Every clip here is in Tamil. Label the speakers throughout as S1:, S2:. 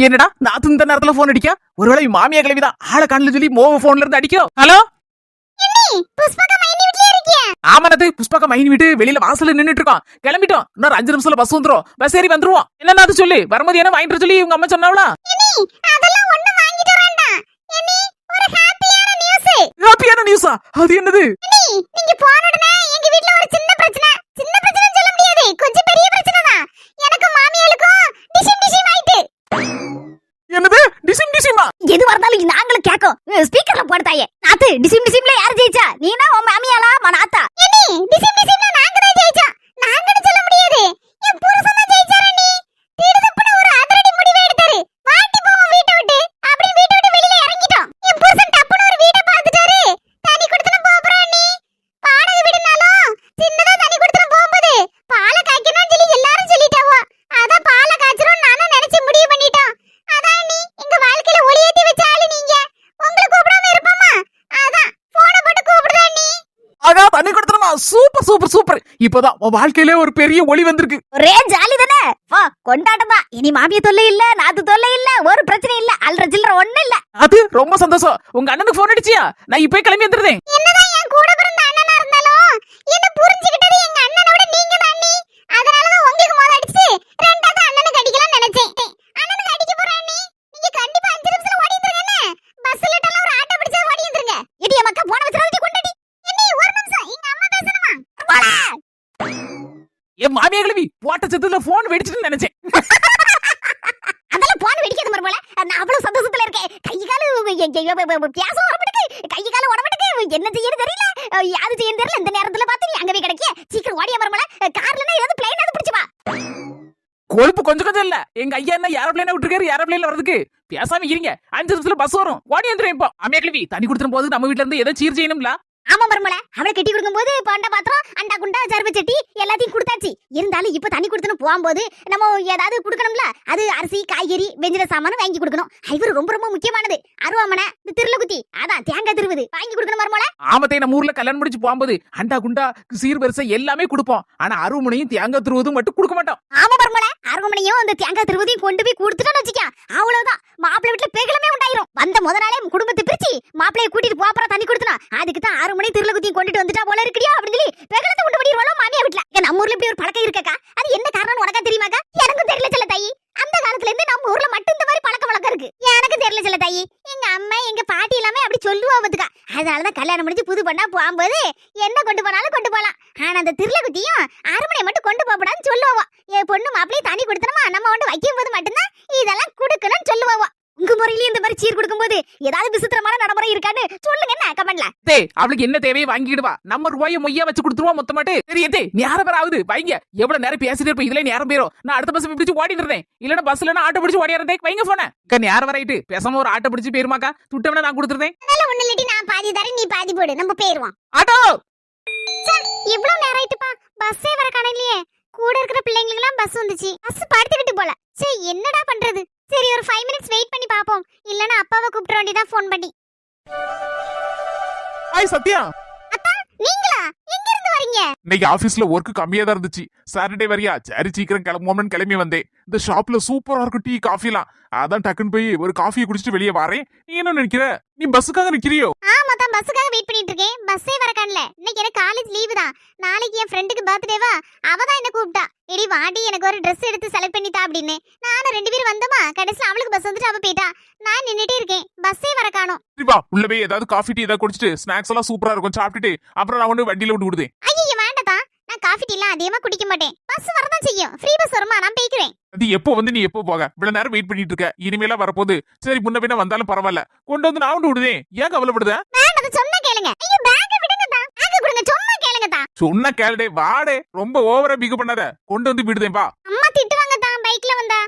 S1: என்னடா நாத்து இந்த நேரத்துல போன் அடிக்க? ஒருவேளை மாமியா கிளவிதான் ஆளை கண்ணுல சொல்லி மோவ போன்ல இருந்து அடிக்கும். ஹலோ ஆமானது புஷ்பாக்கா மைனி வீட்டு வெளியில வாசல்ல நின்னுட்டு இருக்கோம். கிளம்பிட்டோம். இன்னொரு 5 நிமிஷத்துல பஸ் வந்துரும். பஸ் ஏறி வந்துருவோம். என்னன்னா அது சொல்லு. வரும்போது என்ன வாங்கிட்டு சொல்லி உங்க அம்மா சொன்னாவளா?
S2: அதெல்லாம் ஒண்ணு வாங்கிட்டு வரேன்டா. ஒரு ஹாப்பியான நியூஸ்.
S1: ஹாப்பியான நியூஸா? அது என்னது?
S2: நீங்க போன உடனே எங்க வீட்ல ஒரு சின்ன பிரச்சனை. சின்ன பிரச்சனை சொல்ல முடியாது. கொஞ்சம் பெரிய பிரச்சனை தான். எனக்கு மாமியாளுக்கும் டிஷிம் ஆயிட்டு.
S1: என்னது? டிசிம்
S2: எது வரதாலும் நாங்களும் கேட்கும். ஸ்பீக்கர்ல போடுதாயே. நாத்து டிஷிம்ல யார் ஜெயிச்சா? நீனா உன் மாமியாளா மனாத்தா? டிஷிம்ல நாங்க தான் ஜெயிச்சோம். நாங்கன்னு சொல்ல முடியாது. என் புருஷன் தான் ஜெயிச்சாரே நீ. திடுதப்புன்னு ஒரு அதிரடி முடிவு எடுத்தாரு. வாட்டி போவோம் வீட்டை விட்டு. அப்படி வீட்டை விட்டு வெளியில இறங்கிட்டோம். என் புருஷன் டப்புன்னு ஒரு வீட்டை பார்த்துட்டாரு. தனி கொடுத்துன போறோம் நீ. பாடக விடுனாலும் சின்னதா தனி கொடுத்துன போகும்போது பாலை காய்க்கணும்னு சொல்லி எல்லாரும் சொல்லிட்டாவோ. அதான் பாலை காய்ச்சறோம் நானும் நினைச்சு முடிவு பண்ணிட்டோம். அதான் நீ எங்க வாழ்க்கையில ஒளியேத்தி வச்ச ஆளு நீங்க. உங்களை கூப்பிடாம இருப்போமா? அதான் போனை போட்டு கூப்பிடுறா நீ.
S1: ஆகா தண்ணி கொடுத்துருமா. சூப்பர். இப்பதான் உன் வாழ்க்கையிலே ஒரு பெரிய ஒளி வந்திருக்கு.
S2: ஒரே ஜாலி தானே. வா கொண்டாட்டம் தான். இனி மாமிய தொல்லை இல்ல, நாத்து தொல்லை இல்ல, ஒரு பிரச்சனை இல்ல, அல்ற சில்லற ஒண்ணு இல்ல.
S1: அது ரொம்ப சந்தோஷம். உங்க அண்ணனுக்கு போன் அடிச்சியா? நான் இப்பவே கிளம்பி வந்துடுறேன்.
S2: என்னதான் என் கூட பிறந்த அண்ணனா இருந்தாலும் என்ன புரிஞ்சுக்கிட்டது எங்க அண்ணனோட நீங்க தான் நீ. அதனாலதான் உங்களுக்கு மோத அடிச்சு ரெண்டாவது அண்ணனுக்கு அடிக்கலாம் நினைச்சேன். அண்ணனுக்கு அடிக்க போறேன் நீ. நீங்க கண்டிப்பா 5 நிமிஷத்துல ஓடி வந்துருங்கன்னு. பஸ்ல டெல்லாம் ஒரு ஆட்டோ பிடிச்சா ஓடி வந்துருங்க. இடி மக்கா போன வச்சிரவுட்டி கொண்டடி. என்ன ஒரு நிமிஷம் எங்க அம்மா பேசணுமா? போடா.
S1: என் மாமியா கிளவி போட்ட சத்தத்துல போன் வெடிச்சிட்டு நினைச்சேன்.
S2: அதெல்லாம் போன் வெடிக்காத மறுபோல. நான் அவ்வளவு சந்தோஷத்துல இருக்கேன். கை கால கேசம் வரமாட்டுக்கு. கை கால உடம்பட்டுக்கு. என்ன செய்யணும் தெரியல. யாது செய்யணும் தெரியல. இந்த நேரத்துல பார்த்து நீ அங்கவே கிடைக்க. சீக்கிரம் ஓடியா மறுபோல. கார்லனா ஏதாவது பிளைனாவது பிடிச்சு வா.
S1: கொழுப்பு கொஞ்சம் இல்ல. எங்க ஐயா என்ன ஏரோப்ளேன விட்டுருக்காரு. ஏரோப்ளேன்ல வரதுக்கு பேசாம இருங்க. 5 நிமிஷத்துல பஸ் வரும். ஓடி வந்துரும். இப்போ மாமியா கிளவி தண்ணி கொடுத்துரும் போது நம்ம வீட்ல இருந்து ஏதோ சீர் செய்யணும்ல.
S2: ஆமா மருமல. அவளை கட்டி கொடுக்கும் போது பாண்ட பாத்திரம் அண்டா குண்டா சர்வ சட்டி எல்லாத்தையும் கொடுத்தாச்சு. இருந்தாலும் இப்ப தண்ணி கொடுத்துன்னு போகும்போது நம்ம ஏதாவது கொடுக்கணும்ல. அது அரிசி காய்கறி வெஞ்சின சாமானும் வாங்கி கொடுக்கணும். இவரு ரொம்ப முக்கியமானது. அருவாமனை இந்த திருளகுத்தி அதான் தேங்காய் திருவுது வாங்கி கொடுக்கணும் மருமல.
S1: ஆமத்தை நம்ம ஊர்ல கல்யாணம் முடிச்சு போகும்போது அண்டா குண்டா சீர் வரிசை எல்லாமே கொடுப்போம். ஆனா அருவமனையும் தேங்காய் திருவதும் மட்டும் கொடுக்க மாட்டோம்.
S2: ஆமா மருமல. அருவாமனையும் இந்த தேங்காய் திருவதையும் கொண்டு போய் கொடுத்துட்டோம்னு வச்சுக்க. அவ்வளவுதான். மாப்பிள்ளை வீட்டுல பேகலமே உண்டாயிரும். வந்த முத நாளே குடும்பத்தை பிரிச்சு மாப்பிள்ளைய கூட்டிட்டு போறா தண்ணி கொடுத்தனா. அதுக்கு தான் 6 மணி திருளகுத்தியும் கொண்டுட்டு வந்துட்டா போல இருக்கடியோ அப்படின்னு சொல்லி பேகலத்தை கொண்டு பண்ணிடுவாளோ மாமியா வீட்டுல. நம்ம ஊர்ல இப்படி ஒரு பழக்கம் இருக்கக்கா. அது என்ன காரணம் உனக்கா தெரியுமாக்கா? எனக்கும் தெரியல செல்ல தாயி. அந்த காலத்துல இருந்து நம்ம ஊர்ல மட்டும் இந்த மாதிரி பழக்க வழக்கம் இருக்கு. எனக்கு தெரியல செல்ல தாயி. எங்க அம்மா எங்க பாட்டி எல்லாமே அப்படி சொல்லுவாங்க. அதனாலதான் கல்யாணம் முடிஞ்சு புது பண்ணா போகும்போது என்ன கொண்டு போனாலும் கொண்டு போலாம். ஆனா அந்த திருளகுத்தியும் 6 மணி மட்டும் கொண்டு போகக்கூடாதுன்னு சொல்லுவோம். என் பொண்ணு மாப்பிள்ளையை தண்ணி கொடுத்தனமா நம்ம வந்து வைக்கும் போது மட்டும்தான் இதெல்லாம் கொடுக்கணும்னு சொல்லுவோம். உங்க முறையில இந்த மாதிரி சீர் கொடுக்கும் போது ஏதாவது விசித்திரமான நடைமுறை இருக்கான்னு சொல்லுங்க. என்ன கமெண்ட்ல
S1: அவளுக்கு என்ன தேவையை வாங்கிடுவா. நம்ம ரூபாயை மொய்யா வச்சு கொடுத்துருவோம் மொத்தமாட்டு. தெரியுதே நேரம் பேர் ஆகுது. வைங்க. எவ்வளவு நேரம் பேசிட்டு இருப்போம். இதுல நேரம் பேரும். நான் அடுத்த பஸ் பிடிச்சு ஓடி இருந்தேன். இல்லன்னா பஸ்ல ஆட்டோ பிடிச்சு ஓடி இருந்தேன். வைங்க போன நேரம் வரையிட்டு பேசாம ஒரு ஆட்டோ பிடிச்சு பேருமாக்கா. துட்டவன நான் கொடுத்துருந்தேன்.
S2: அதெல்லாம் ஒண்ணு இல்லடி. நான் பாதி தரேன் நீ பாதி போடு. நம்ம பேருவோம்.
S1: ஆட்டோ
S2: இவ்வளவு நேரம் ஆயிட்டுப்பா. பஸ்ஸே வர காணலையே. கூட இருக்கிற பிள்ளைங்களுக்கு எல்லாம் பஸ் வந்துச்சு. பஸ் படுத்துக்கிட்டு போல. சரி என்னடா பண்றது? சரி ஒரு 5 மினிட்ஸ் வெயிட் பண்ணி பாப்போம். இல்லனா அப்பாவை கூப்பிட வேண்டியதா ஃபோன் பண்ணி.
S1: ஹாய் சத்யா.
S2: அத்தா நீங்களா? எங்க இருந்து வரீங்க?
S1: இன்னைக்கு ஆபீஸ்ல ஒர்க் கம்மியா தான் இருந்துச்சு. சாட்டர்டே வரியா? சரி சீக்கிரம் கிளம்புவோம்னு கிளம்பி வந்தேன். இந்த ஷாப்ல சூப்பரா இருக்கும் டீ காஃபிலாம். அதான் டக்குன்னு போய் ஒரு காஃபியை குடிச்சிட்டு வெளியே வரேன். நீ என்ன நினைக்கிற? நீ பஸ்ஸுக்காக நிக்கிறியோ?
S2: ஆமா தான் பஸ்ஸுக்காக வெயிட் பண்ணிட்டு இருக்கேன். பஸ்ஸே வர காணல. இன்னைக்கு எனக்கு காலேஜ் லீவு தான். நாளைக்கு என் ஃப்ரெண்டுக்கு பர்த்டேவா. அவ தான் என்ன கூப்பிட்டா. எடி வாடி எனக்கு ஒரு Dress எடுத்து செலக்ட் பண்ணிட்டா அப்படின்னு. நானும் 2 பேரும் வந்தோமா. கடைசில அவளுக்கு பஸ் வந்துட்டு அவ போயிட்டா. நான் நின்னுட்டே இருக்கேன். பஸ்ஸே வர காணோம்.
S1: சரி வா உள்ள போய் ஏதாவது காஃபி டீ ஏதாவது குடிச்சிட்டு ஸ்நாக்ஸ் எல்லாம் சூப்பரா இருக்கும் சாப்பிட்டுட்டு அப்புறம் நான் வந்து வண்டியில விட்டு விடுதேன்.
S2: ஐயோ வேண்டாம். நான் காஃபி டீ எல்லாம் அதிகமா குடிக்க மாட்டேன். பஸ் வரதான் செய்யும். ஃப்ரீ பஸ் வருமா நான் போய்க்கிறேன்.
S1: அது எப்போ வந்து நீ எப்போ போக? இவ்வளவு நேரம் வெயிட் பண்ணிட்டு இருக்க. இனிமேல வரப்போது. சரி முன்ன பின்ன வந்தாலும் பரவாயில்ல. கொண்டு வந்து நான் வந்து விடுதேன். ஏன் கவலைப்படுத?
S2: வேண்டாம் சொன்னா கேளுங்க. ஐயோ பேக் விடுங்க தான். பேக் கொடுங்க சொன்னா கேளுங்க தான்.
S1: சொன்னா கேளுடே வாடே. ரொம்ப ஓவரா பிகு பண்ணாத. கொண்டு வந்து விடுதேன் வா.
S2: அம்மா திட்டுவாங்க தான் பைக்ல வந்தா.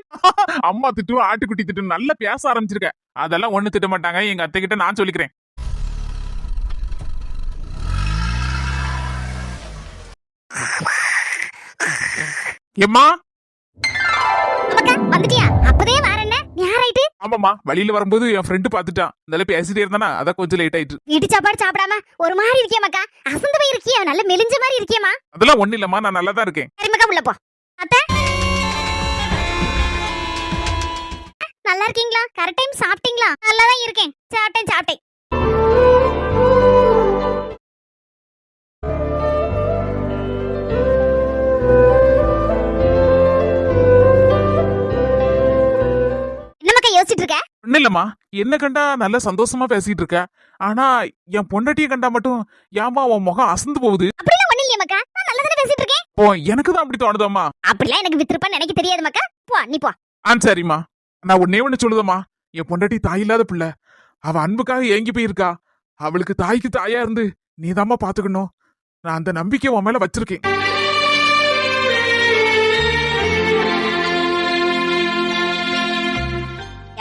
S1: அம்மா திட்டு ஆட்டுக்குட்டி திட்டு நல்லா பேச ஆரம்பிச்சிருக்க. அதெல்லாம் ஒண்ணு திட்ட மாட்டாங்க. எங்க அத்தை கிட்ட நான் சொல்லிக்கிறேன். எம்மா
S2: வந்துட்டியா? அப்பதே வரேன்ன. யாரைட்டு?
S1: ஆமாமா வழியில வரும்போது என் ஃப்ரெண்டு பாத்துட்டான். அதனால பேசிட்டே இருந்தானா அத கொஞ்சம் லேட் ஆயிட்டு.
S2: வீட்டு சாப்பாடு சாப்பிடாம ஒரு மாதிரி இருக்கியே மக்கா. அசந்து போய் இருக்கியே. நல்ல மெலிஞ்ச மாதிரி இருக்கியேமா.
S1: அதெல்லாம் ஒண்ணு இல்லம்மா. நான் நல்லா தான் இருக்கேன்.
S2: சரி மக்கா உள்ள போ. அத்தை நல்லா இருக்கீங்களா? கரெக்ட் டைம் சாப்பிட்டீங்களா? நல்லா தான் இருக்கேன். சாப்பிட்டேன். என்னமாக்கா யோசிச்சுட்டு இருக்க?
S3: ஒண்ணு இல்லம்மா, என்ன கண்டா நல்ல சந்தோஷமா பேசிட்டு இருக்க. ஆனா என் பொண்டாட்டிய கண்டா மட்டும் ஏமா உன் முகம் அசந்து போகுது?
S2: அப்படிலாம் ஒண்ணு இல்லையே மக்கா. நான் நல்லா தானே பேசிட்டு இருக்கேன்.
S3: போ, எனக்கு தான் அப்படி தோணுதம்மா.
S2: அப்படிலாம் எனக்கு வித்திருப்பான்னு எனக்கு தெரியாது மக்கா. போ நீ போ.
S3: சரிம்மா, நான் ஒன்னே ஒண்ணு சொல்லுதம்மா. என் பொண்டாட்டி தாய் இல்லாத பிள்ளை. அவ அன்புக்காக ஏங்கி போயிருக்கா. அவளுக்கு தாய்க்கு தாயா இருந்து நீதாம்மா பாத்துக்கணும். நான் அந்த நம்பிக்கை உன் மேல வச்சிருக்கேன்.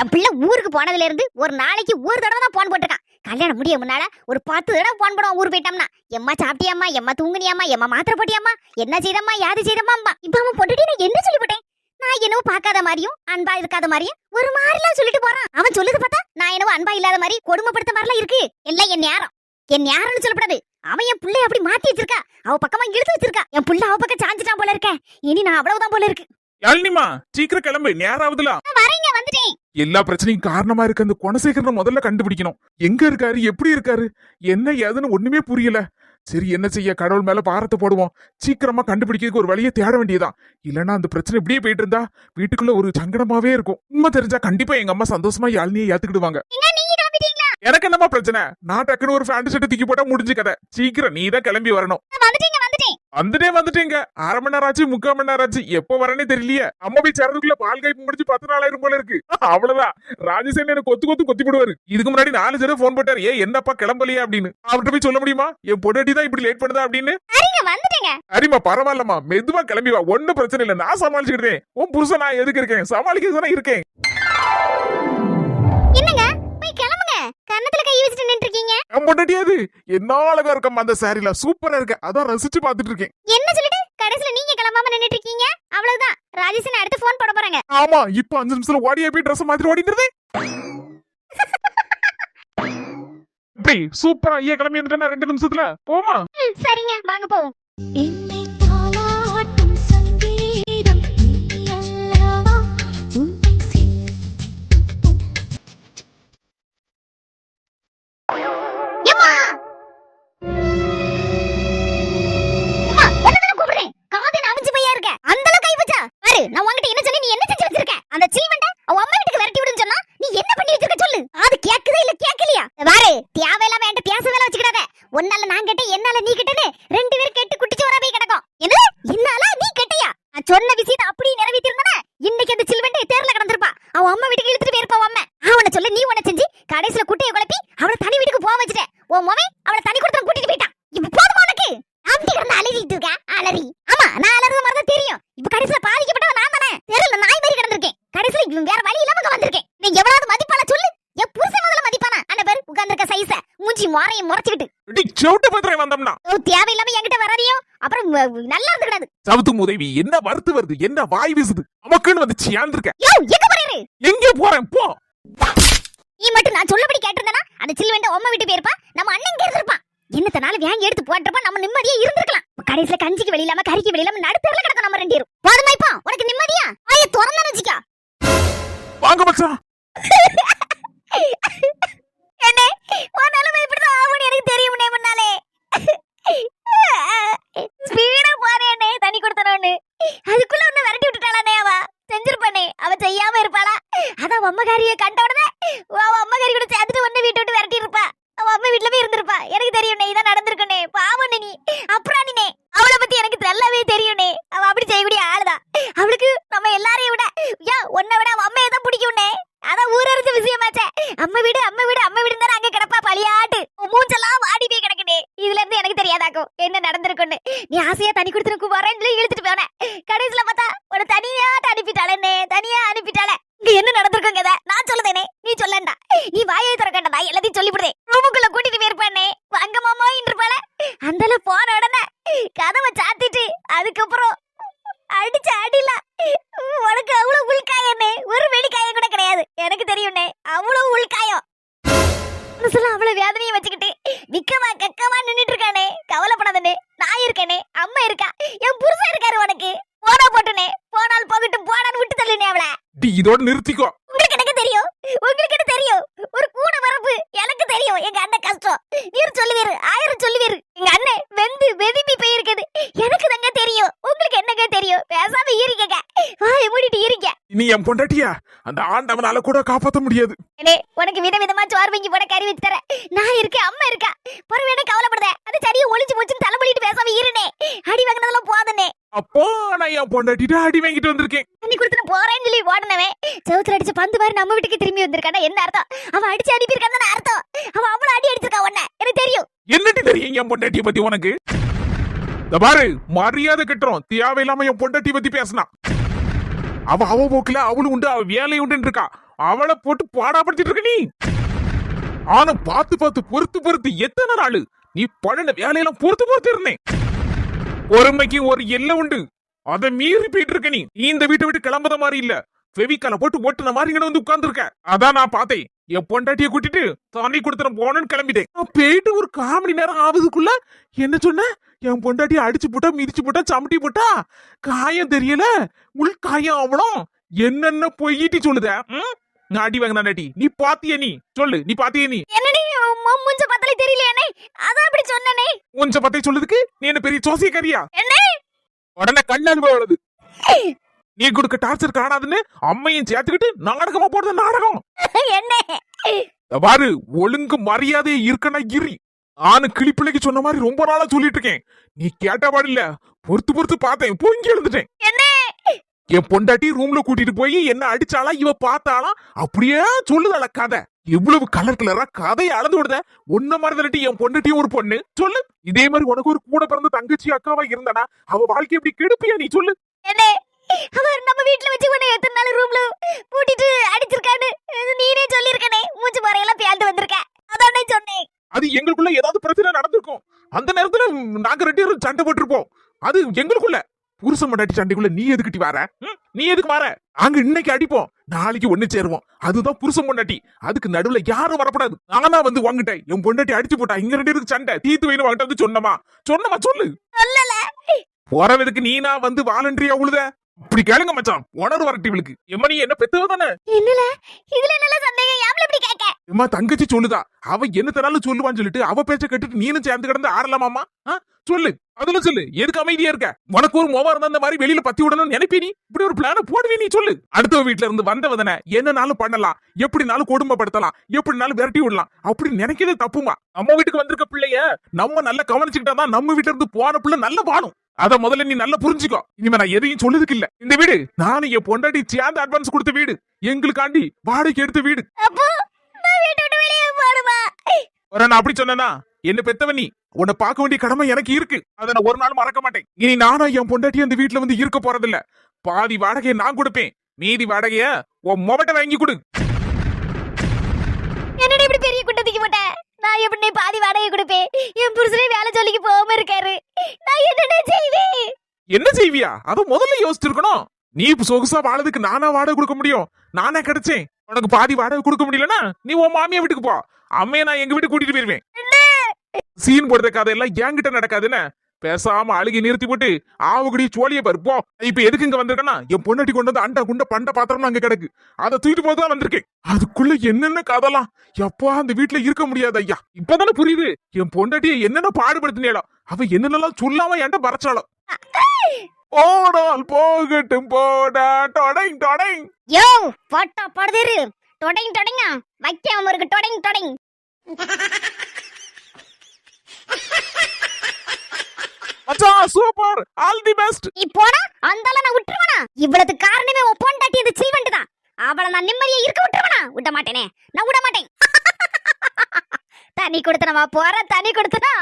S2: என் பிள்ளை ஊருக்கு போனதுல இருந்து ஒரு நாளைக்கு ஒரு தடவை தான் போன் போட்டிருக்கான். கல்யாணம் முடிய முன்னால ஒரு 10 தடவை போன் போடுவான் ஊர் போயிட்டோம்னா. எம்மா சாப்பிட்டியாம்மா, எம்மா தூங்குனியாம்மா, எம்மா மாத்திரை போட்டியாம்மா, என்ன செய்தம்மா, யாது செய்தம்மா. இப்ப அவன் பொட்டுட்டி நான் என்ன சொல்லி போட்டேன்? நான் என்னவோ பார்க்காத மாதிரியும் அன்பா இருக்காத மாதிரியும் ஒரு மாதிரிலாம் சொல்லிட்டு போறான். அவன் சொல்லுது பார்த்தா நான் என்னவோ அன்பா இல்லாத மாதிரி கொடுமைப்படுத்த மாதிரிலாம் இருக்கு. எல்லாம் என் நேரம்னு சொல்லப்படாது. அவன் என் பிள்ளை அப்படி மாத்தி வச்சிருக்கா. அவ பக்கமா இழுத்து வச்சிருக்கா. என் பிள்ளை அவ பக்கம் சாஞ்சிட்டான் போல இருக்க. இனி நான் அவ்வளவுதான் போல இருக்கு.
S3: யாழ்னிமா, சீக்கிரம் கிளம்பு, நேராவதுல.
S2: வரேங்க, வந்துட்டேன்.
S3: எல்லா பிரச்சனையும் காரணமா இருக்க அந்த குணசேகரனை முதல்ல கண்டுபிடிக்கணும். எங்க இருக்காரு, எப்படி இருக்காரு, என்ன ஏதுன்னு ஒண்ணுமே புரியல. சரி, என்ன செய்ய, கடவுள் மேல பாரத்தை போடுவோம். சீக்கிரமா கண்டுபிடிக்கிறதுக்கு ஒரு வழியை தேட வேண்டியதான். இல்லன்னா அந்த பிரச்சனை இப்படியே போயிட்டு இருந்தா வீட்டுக்குள்ள ஒரு சங்கடமாவே இருக்கும். உண்மை தெரிஞ்சா கண்டிப்பா எங்க அம்மா சந்தோஷமா யாழ்னியை ஏத்துக்கிடுவாங்க. எனக்கு என்னமா பிரச்சனை? நான் டக்குன்னு ஒரு ஃபேண்ட் ஷர்ட் தூக்கி போட்டா முடிஞ்சு கதை. சீக்கிரம் நீ தான் கிளம்பி வரணும். வந்துட்டேங்க. 1/2 மணி நேரம் ஆச்சு, 3/4 மணி நேரம் ஆச்சு. எப்போ வரேனே தெரியலையே. அம்மா போய் சேர்றதுக்குள்ள பால் காய்ப்பு முடிஞ்சு 10 நாள் ஆயிரும் போல இருக்கு. அவ்வளவுதான். ராஜேஷன் எனக்கு கொத்தி போடுவாரு. இதுக்கு முன்னாடி 4 தடவை போன் போட்டாரு, என்னப்பா கிளம்பலையா அப்படின்னு. அவர்கிட்ட போய் சொல்ல முடியுமா என் பொண்டாட்டி தான் இப்படி லேட் பண்ணுதா அப்படின்னு? சரிம்மா, பரவாயில்லம்மா, மெதுவா கிளம்பி வா. ஒன்னும் பிரச்சனை இல்ல, நான் சமாளிச்சுக்கிட்டேன். உன் புருஷன் நான் எதுக்கு இருக்கேன், சமாளிக்க இருக்கேன்.
S2: என்னங்க போய் கிளம்புங்க. கன்னத்துல கை வச்சுட்டு நின்று இருக்கீங்க.
S3: என் பொண்டாட்டியாது என்ன அழகா இருக்கம்மா அந்த சாரில, சூப்பரா இருக்க. அதான் ரசிச்சு பாத்துட்டு இருக்கேன்.
S2: என்ன சொல்லிட்டு கடைசில நீங்க கிளம்பாம நின்னுட்டு இருக்கீங்க? அவ்வளவுதான், ராஜேஷன் அடுத்து போன் போட போறாங்க.
S3: ஆமா, இப்ப 5 நிமிஷத்துல ஓடியா போய் ட்ரெஸ் மாத்திட்டு ஓடிடுறதே. இப்படி சூப்பரா ஐயா கிளம்பி வந்துட்டேன்னா 2 நிமிஷத்துல போமா.
S2: சரிங்க, வாங்க போவோம். நான் உன்கிட்ட என்ன சொன்னேன்? நீ என்ன செஞ்சு வச்சிருக்க? அந்த சில்வண்ட அவ அம்மா வீட்டுக்கு விரட்டி விடுன்னு சொன்னா நீ என்ன பண்ணி வச்சிருக்க சொல்லு. அது கேக்குதா இல்ல கேக்கலையா? பாரு, தேவையில்லாம என்கிட்ட பேச வேலை வச்சுக்கிடாத. ஒன்னால நான் கேட்டேன், என்னால நீ கேட்டேன்னு 2 பேரும் கெட்டு குட்டிச்சு வர போய் கிடக்கும். என்ன என்னால நீ கேட்டியா? நான் சொன்ன விஷயத்தை அப்படியே நிறைவேற்றிருந்தா இன்னைக்கு அந்த சில்வண்ட தேர்ல கடந்திருப்பா. அவ அம்மா வீட்டுக்கு இழுத்துட்டு போயிருப்பா. அம்மா அவனை சொல்ல நீ உன செஞ்சு கடைசில குட்டையை குழப்பி அவளை தனி வீட்டுக்கு போக வச்சுட்ட. உன் மவன் அவளை தனி கொடுத்து கூட்டிட்டு போயிட்டான். இப்ப போதுமா உனக்கு? அப்படி கிடந்து அலறிட்டு இருக்க அலறி. ஆமா, நான் அலறது மாதிரி தான் தெரியும். இப்ப கடைசில பாதிக்கப்பட்டவன் நான் தானே. தெருல நாய் மாதிரி கிடந்திருக்கேன். கடைசில வேற வழி இல்லாம வந்திருக்கேன். நீ எவ்வளவு மதிப்பான சொல்லு. என் புருஷன் முதல்ல மதிப்பானா? அந்த பேர் உட்கார்ந்திருக்க சைஸ மூஞ்சி மோரையும் முறைச்சிட்டு
S3: சவுட்டு பத்திரம் வந்தோம்னா
S2: தேவையில்லாம என்கிட்ட வராதியோ. அப்புறம் நல்லா இருந்துடாது.
S3: சவுத்து உதவி என்ன வறுத்து வருது, என்ன வாய் வீசுது, நமக்குன்னு வந்து சியாந்திருக்க.
S2: யோ, எங்க போறீரு?
S3: எங்க போறேன் போ.
S2: நீ மட்டும் நான் சொல்லபடி கேட்டிருந்தனா அந்த சில்வண்ட அம்மா வீட்டு போயிருப்பா. நம்ம அண்ணன் இங்க இருந்திருப்பான். என்னத்தனால வேங்க எடுத்து போட்டறப்ப நம்ம நிம்மதியா இருந்திருக்கலாம். கடைசில கஞ்சிக்கு வெளிய இல்லாம கறிக்கு வெளிய இல்லாம நடுத்தரல கிடக்கும் நம்ம 2 பேரும். போதுமா இப்போ உனக்கு நிம்மதியா? வாயை திறந்தா வச்சுக்க.
S3: வாங்க மச்சான்.
S2: என்ன உன்னால இப்படிதான் ஆகும்னு எனக்கு தெரியும்னே முன்னாலே. ஸ்பீடா போறேனே தண்ணி கொடுத்தனோன்னு. அதுக்குள்ள ஒண்ணு விரட்டி விட்டுட்டாளே. அவ செஞ்சிருப்பானே, அவ செய்யாம இருப்பாளா? அதான் அம்மகாரிய கண்ட உடனே அவ அம்மகாரி கூட சேர்த்துட்டு ஒண்ணு வீட்டை விட்டு விரட்டி இருப்பா. அவ அம்மா வீட்டுல போய் இருந்திருப்பா. எனக்கு தெரியும் இதான் நடந்திருக்குனே. பாவம் நீ அப்புறானே. அவளை பத்தி எனக்கு நல்லாவே தெரியும்னே. அவ அப்படி செய்யக்கூடிய ஆளுதான். அவளுக்கு நம்ம எல்லாரையும் விட உன்னை விட அவ அம்மையை தான் பிடிக்கும்னே. அதான் ஊரறிஞ்ச விஷயமாச்சே. அம்மா வீடு தானே அங்க கிடப்பா பழியாட்டு. மூஞ்செல்லாம் வாடி போய் கிடக்குனே. இதுல இருந்து எனக்கு தெரியாதாக்கும் என்ன நடந்திருக்குன்னு. நீ ஆசையா தண்ணி கொடுத்துருக்கு வரேன்னு இழுத்துட்டு போன. கடைசியில பார்த்தா உன தனியாட்டு அனுப்பிட்டாளே. தனியா அனுப்பிட்டாளே. இங்க என்ன நடந்திருக்குங்க? நான் சொல்லுதேனே, நீ சொல்லண்டா. நீ வாயை திறக்கண்டா, எல்லாத்தையும் சொல்லிவிடுதே. ரூமுக்குள்ள கூட்டிட்டு போயிருப்பானே. வாங்க மாமா இருப்பாள. அந்தல போன உடனே கதவை சாத்திட்டு அதுக்கப்புறம் அடிச்ச அடில உனக்கு அவ்வளவு உள்காயம்னே. ஒரு வெடிக்காயம் கூட கிடையாது. எனக்கு தெரியும்னே, அவ்வளவு உள்காயம். அவ்வளவு வேதனையை வச்சுக்கிட்டு விக்கவா கக்கவா நின்னுட்டு இருக்கானே. கவலைப்படாதே, நான் இருக்கேனே, அம்மா இருக்கா, என் புருஷன் இருக்காரு. உனக்கு போனா போட்டுனே, போனால் போகட்டும், போனான்னு விட்டு தள்ளுனே அவளை.
S3: இதோட நிறுத்திக்கோ.
S2: உங்களுக்கு எனக்கு தெரியும் வாயை மூடிட்டு இருக்க.
S3: நீ என் பொண்டாட்டியா அந்த ஆண்டவனால கூட காப்பாத்த முடியாது.
S2: உனக்கு விதவிதமா சோறு வாங்கி போட கறி வச்சு தரேன். நான் இருக்கேன், அம்மா இருக்கா. பொறுமையான கவலைப்படுத. அது சரியா ஒளிச்சு போச்சுன்னு தலைமொழிட்டு பேசாம இருனே. அடி வாங்கினதெல்லாம் போதனே.
S3: அப்போ நான் என் பொண்டாட்டிட்டு அடி வாங்கிட்டு வந்திருக்கேன்.
S2: தண்ணி கொடுத்துட்டு போறேன்னு சொல்லி ஓடனவே செவுத்துல அடிச்ச பந்து மாதிரி நம்ம வீட்டுக்கு திரும்பி வந்திருக்கானா என்ன அர்த்தம்? அவன் அடிச்சு அனுப்பியிருக்கான்னு அர்த்தம். அவன் அவ்வளவு அடி அடிச்சிருக்கா உன்ன எனக்கு தெரியும்.
S3: என்னடி தெரியும் என் பொண்டாட்டிய பத்தி உனக்கு? இந்த பாரு மரியாதை கட்டுறோம். தேவையில்லாம என் பொண்டாட்டி பத்தி பேசினா அவ போக்குல அவளும் உண்டு, அவ வேலை உண்டு இருக்கா. அவளை போட்டு பாடாப்படுத்திட்டு இருக்க நீ. ஆனா பார்த்து பொறுத்து எத்தனை நாள் நீ பழன வேலையெல்லாம் பொறுத்து இருந்தேன். பொறுமைக்கு ஒரு எல்லை உண்டு, அதை மீறி போயிட்டு இருக்க நீ. இந்த வீட்டை விட்டு கிளம்புற மாதிரி இல்ல, ஃபெவிகால போட்டு ஓட்டுன மாதிரி இங்க வந்து உட்கார்ந்து இருக்க. அதான் நான் பார்த்தேன். என் பொண்டாட்டிய கூட்டிட்டு தண்ணி கொடுத்துற போனேன்னு கிளம்பிட்டேன். நான் போயிட்டு ஒரு 1/4 மணி நேரம் ஆகுதுக்குள்ள என்ன சொன்ன? என் பொண்டாட்டிய அடிச்சு போட்டா, மிதிச்சு போட்டா, சமட்டி போட்டா, காயம் தெரியல, உள் காயம் அவ்வளோ என்னென்ன பொய்யிட்டு சொல்லுத. நான் அடி வாங்கினாடி. நீ பாத்திய? நீ சொல்லு, நீ பாத்திய? நீ
S2: என்னடி மூஞ்ச பார்த்தாலே தெரியலையானே, அதான் அப்படி சொன்னனே.
S3: மூஞ்ச பத்தி சொல்லுதுக்கு நீ என்ன பெரிய சோசியக்காரியா?
S2: என்ன
S3: உடனே கண்ணால் வருது. நீ கொடுக்க டார்ச்சர் காணாதுன்னு அம்மையும் சேர்த்துக்கிட்டு நாடகமா போடுற நாடகம்
S2: என்ன?
S3: பாரு, ஒழுங்கு மரியாதையை இருக்கனா இரி. ஆனு கிளிப்பிள்ளைக்கு சொன்ன மாதிரி ரொம்ப நாளா சொல்லிட்டு இருக்கேன். நீ கேட்டபாடு இல்ல, பொறுத்து பார்த்தேன். பொங்கி எழுந்துட்டேன்.
S2: என்ன?
S3: என் பொண்டாட்டி ரூம்ல கூட்டிட்டு போய் என்ன அடிச்சாலா, இவ பார்த்தாலா, அப்படியே சொல்லுதால கதை. எவ்வளவு கலர் கதையை அளந்து விடுத. ஒன்ன மாதிரி என் பொண்டாட்டியும் ஒரு பொண்ணு சொல்லு. இதே மாதிரி உனக்கு ஒரு கூட பிறந்த தங்கச்சி அக்காவா இருந்தானா அவ வாழ்க்கை எப்படி கெடுப்பியா? நீ சொல்லு.
S2: என்ன? அவர் நம்ம வீட்ல வச்சு உன்னை எத்தனை நாள் ரூம்ல பூட்டிட்டு அடிச்சிருக்கான்னு நீனே சொல்லிருக்கனே. மூஞ்சி மறையெல்லாம் பேந்து வந்திருக்க. அதானே சொன்னேன்.
S3: அது எங்களுக்குள்ள ஏதாவது பிரச்சனை நடந்திருக்கும். அந்த நேரத்துல நாங்க 2 பேரும் சண்டை போட்டிருப்போம். அது எங்களுக்குள்ள. புருஷன் மண்டாட்டி சண்டைக்குள்ள நீ எதுக்கிட்டி வர? நீ எதுக்கு வர? நாங்க இன்னைக்கு அடிப்போம், நாளைக்கு ஒண்ணு சேருவோம். அதுதான் புருஷன் பொண்டாட்டி. அதுக்கு நடுவுல யாரும் வரப்படாது. நானா வந்து வாங்கிட்டேன். என் பொண்டாட்டி அடிச்சு போட்டா, இங்க 2 பேருக்கு சண்டை தீத்து வைன்னு வாங்கிட்டு வந்து சொன்னமா சொல்லு.
S2: சொல்லல.
S3: போறதுக்கு நீனா வந்து வாலண்டரியா உழுத? இப்படி கேளுங்க மச்சான், உணர்வு வரட்டி இவளுக்கு. எம்மா நீ என்ன பெத்தவ தானே?
S2: என்னல இதுல என்னல சந்தேகம்? யாம்ல இப்படி கேக்க?
S3: எம்மா தங்கச்சி சொல்லுதா, அவ என்ன தனாலும் சொல்லுவான்னு சொல்லிட்டு அவ பேச்ச கேட்டுட்டு நீனும் சேர்ந்து கிடந்து ஆடலாமாமா? சொல்லு, அதுல சொல்லு. எதுக்கு அமைதியா இருக்க? உனக்கு ஒரு மோவா இருந்தா இந்த மாதிரி வெளியில பத்தி விடணும்னு நினைப்பி நீ? இப்படி ஒரு பிளான போடுவே நீ? சொல்லு. அடுத்த வீட்டுல இருந்து வந்தவதனை என்னனாலும் பண்ணலாம், எப்படினாலும் கொடுமைப்படுத்தலாம், எப்படினாலும் விரட்டி விடலாம். அப்படி நினைக்கிறதே தப்புமா. நம்ம வீட்டுக்கு வந்திருக்க பிள்ளைய நம்ம நல்லா கவனிச்சுக்கிட்டாதான் நம்ம வீட்டுல இருந்து போன பிள்ளை நல்ல வாழும். அத முதல்ல நீ நல்லா புரிஞ்சுக்கோ. இனிமே நான் எதையும் சொல்லுதுக்கு இல்ல. இந்த வீடு நானும் என் பொண்டாட்டி சேர்ந்து அட்வான்ஸ் கொடுத்த வீடு, எங்களுக்காண்டி வாடகைக்கு எடுத்த வீடு.
S2: அப்போ நான் வீட்டை விட்டு வெளியே போடுமா?
S3: நான் அப்படி சொன்னா என்ன பெத்தவ நீ? உன்னை பார்க்க வேண்டிய கடமை எனக்கு இருக்கு. அதை நான் ஒரு நாள் மறக்க மாட்டேன். இனி நானும் என் பொண்டாட்டி அந்த வீட்டுல வந்து இருக்க போறதில்ல. பாதி வாடகையை நான் கொடுப்பேன், மீதி வாடகைய உன் மொபட்ட வாங்கி கொடு.
S2: என்னடி இப்படி பெரிய குட்டத்துக்கு போட்ட? நான் எப்படி பாதி வாடகை கொடுப்பேன்? என் புருஷனே வேலை சொல்லிக்கு போகாம இருக்காரு. நான் என்ன செய்வேன்?
S3: என்ன செய்வியா? அத முதல்ல யோசிச்சிருக்கணும். நீ சொகுசா வாழறதுக்கு நானா வாடகை கொடுக்க முடியும்? நானே கிடைச்சேன். உனக்கு பாதி வாடகை கொடுக்க முடியலன்னா நீ உன் மாமியா வீட்டுக்கு போ. அம்மையை நான் எங்க வீட்டுக்கு கூட்டிட்டு போயிருவேன். சீன் போடுற கதையெல்லாம் என்கிட்ட நடக்காதுன்னு பேசாம அழுகி நிறுத்தி போட்டு ஆவுகுடி சோழிய பருப்போ. இப்ப எதுக்கு இங்க வந்திருக்கேன்னா, என் பொண்டாட்டி கொண்டு வந்து அண்டா குண்ட பண்ட பாத்திரம் அங்க கிடக்கு, அதை தூக்கிட்டு போதுதான் வந்திருக்கேன். அதுக்குள்ள என்னென்ன கதலாம் எப்பா அந்த வீட்டுல இருக்க முடியாது ஐயா. இப்பதானே புரியுது என் பொண்டாட்டிய என்னென்ன பாடுபடுத்தினேடா. அவ என்னென்னலாம் சொல்லாம என்கிட்ட பறச்சாலும். ஓடால் போகட்டும் போடா டொடைங் டொடைங்.
S2: யோ போட்டா படுதிரு. டொடைங் டொடைங்க வைக்காம இருக்கு. டொடைங் டொடைங்.
S3: மச்சான் சூப்பர், ஆல் தி பெஸ்ட்.
S2: நீ போடா, அந்தால நான் விட்டுருவனா? இவ்வளவு காரணமே உன் பொண்டாட்டி இந்த சீவண்டு தான். அவளை நான் நிம்மதியா இருக்க விட்டுருவனா? விட மாட்டேனே, நான் விட மாட்டேன். தண்ணி கொடுத்தனவா போற? தண்ணி கொடுத்தனா?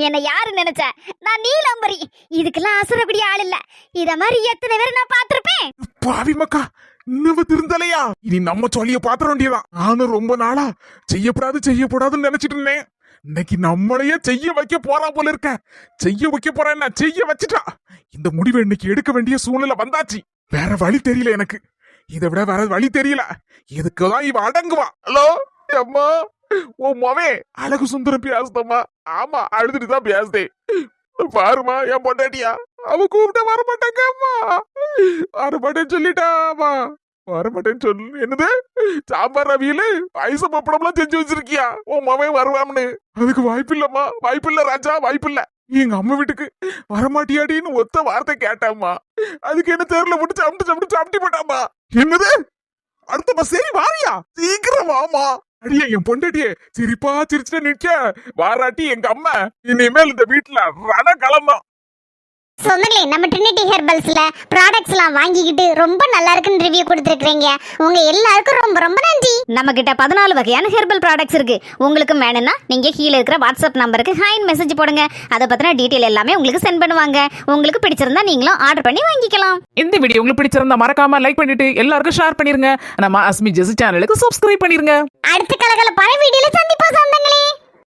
S2: என்ன யாரு நினைச்ச? நான் நீலம்பரி. இதுக்கெல்லாம் அசுரக்கூடிய ஆள் இல்ல. இத மாதிரி எத்தனை பேர் நான் பாத்திருப்பேன்.
S3: பாவி மக்கா, இன்னும் திருந்தலையா? இனி நம்ம சொல்லிய பாத்திர வேண்டியதான். நானும் ரொம்ப நாளா செய்யப்படாதுன்னு நினைச்சிட்டு இருந்தேன். இன்னைக்கு நம்மளையே செய்ய வைக்க போறா போல இருக்க. செய்ய வைக்க போறேன், செய்ய வச்சுட்டா. இந்த முடிவை இன்னைக்கு எடுக்க வேண்டிய சூழ்நிலை வந்தாச்சு. வேற வழி தெரியல எனக்கு. இதை விட வேற வழி தெரியல. இதுக்குதான் இவ அடங்குவா. ஹலோ அம்மா, ஓ மவே அழகு சுந்தரம் பேசுதம்மா. ஆமா, அழுதுட்டு தான் பேசுதேன். பாருமா என் பொண்டாட்டியா, அவ கூப்பிட்ட வரமாட்டாங்க. அம்மா வரமாட்டேன்னு சொல்லிட்டாமா. வரமாட்டேன்னு சொல்லு. என்னது சாம்பார் அவியலு ஐச பப்படம்லாம் செஞ்சு வச்சிருக்கியா? உன் மவன் வருவான்னு? அதுக்கு வாய்ப்பில்லம்மா, வாய்ப்பில்ல ராஜா, வாய்ப்பில்ல. எங்க அம்மா வீட்டுக்கு வரமாட்டியாடின்னு ஒத்த வார்த்தை கேட்டாம்மா. அதுக்கு என்ன தெருல போட்டு சாப்பிட்டு போட்டாமா. என்னது அடுத்த பஸ் சரி வாரியா சீக்கிரம் வாமா. அடியே என் பொண்டாட்டியே சிரிப்பா சிரிச்சுட்டு நிக்க வாராட்டி எங்க அம்மா இனிமேல் இந்த வீட்டுல ரணகலம்தான்.
S2: சொந்தங்களே, நம்ம ட்ரினிட்டி ஹெர்பல்ஸ்ல ப்ராடக்ட்ஸ்லாம் வாங்கிக்கிட்டு ரொம்ப நல்லா இருக்குன்னு ரிவ்யூ கொடுத்துருக்கீங்க. உங்க எல்லாருக்கும் ரொம்ப ரொம்ப நன்றி. நம்ம கிட்ட 14 வகையான ஹெர்பல் ப்ராடக்ட்ஸ் இருக்கு. உங்களுக்கு வேணும்னா நீங்க கீழே இருக்கிற வாட்ஸ்அப் நம்பருக்கு ஹாய் மெசேஜ் போடுங்க. அதை பத்தின டீட்டெயில் எல்லாமே உங்களுக்கு சென்ட் பண்ணுவாங்க. உங்களுக்கு பிடிச்சிருந்தா நீங்களும் ஆர்டர் பண்ணி வாங்கிக்கலாம்.
S1: இந்த வீடியோ உங்களுக்கு பிடிச்சிருந்தா மறக்காம லைக் பண்ணிட்டு எல்லாருக்கும் ஷேர் பண்ணிருங்க. நம்ம அஸ்மி ஜெசி சேனலுக்கு சப்ஸ்கிரைப் பண்ணிருங்க.
S2: அடுத்த கலகலப்பான வீடியோல சந்திப்போம் சொந்தங்களே.